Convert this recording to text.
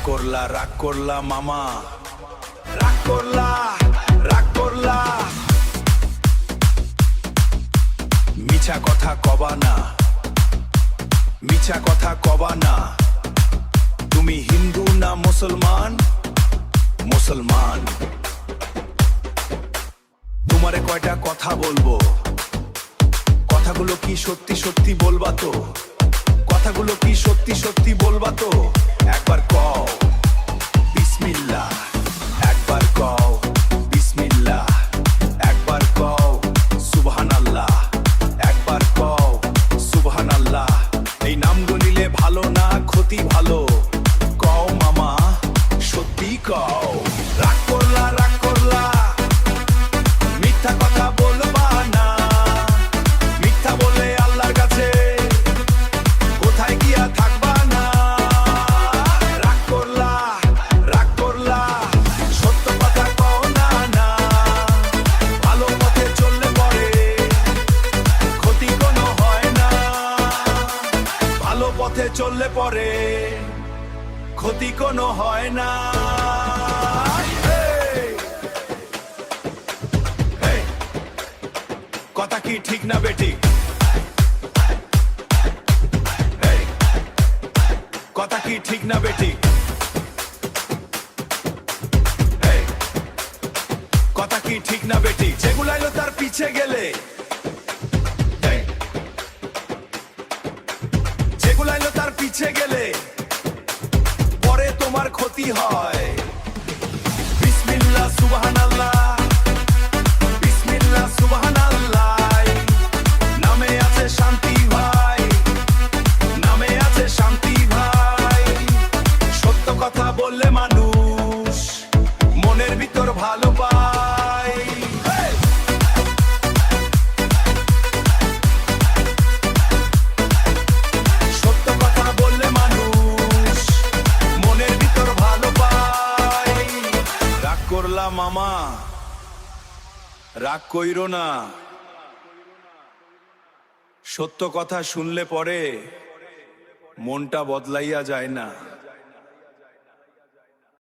রাগ করলা মামা, রাগ করলা, রাগ করলা। মিছা কথা কবা না, মিছা কথা কবা না। তুমি হিন্দু না মুসলমান? মুসলমান। তোমারে কয়টা কথা বলবো, কথাগুলো কি সত্যি সত্যি বলবা তো? কথাগুলো কি সত্যি সত্যি বলবা তো? একবার কও বিসমিল্লাহ, একবার কও বিসমিল্লাহ, একবার কও সুবহানাল্লাহ, একবার কও সুবহানাল্লাহ। এই নামগুলো নিলে ভালো না ক্ষতি ভালো? কও মামা সত্যি কও। রাগ করলা, রাগ করলা, মিথ্যা কথা বলবা না। মিথ্যা বলে আল্লাহর কাছে কোথায় গিয়া থাকবা না। রাগ করলা, রাগ করলা, সত্য কথা কও না না। ভালো পথে চললে পরে ক্ষতি কোনো হয় না। ভালো পথে চললে পরে ক্ষতি কোনো হয় না। কথা কি ঠিক না বেটি? কথা কি ঠিক না বেটি? কথা কি ঠিক না বেটি? যেগুলাইলো তার পিছে গেলে, যেগুলাইলো তার পিছে গেলে পরে তোমার ক্ষতি হয়। বিসমিল্লাহ সুবহানাল্লাহ, বিসমিল্লাহ সুবহানাল্লাহ। নামে আছে শান্তি ভাই, নামে আছে শান্তি ভাই। সত্য কথা বললে মানুষ মনের ভিতর ভালো পায়। সত্য কথা বললে মানুষ মনের ভিতর ভালো পায়। রাগ করলা মামা, রাগ কইরো না। সত্য কথা শুনলে পরে মনটা বদলাইয়া যায় না।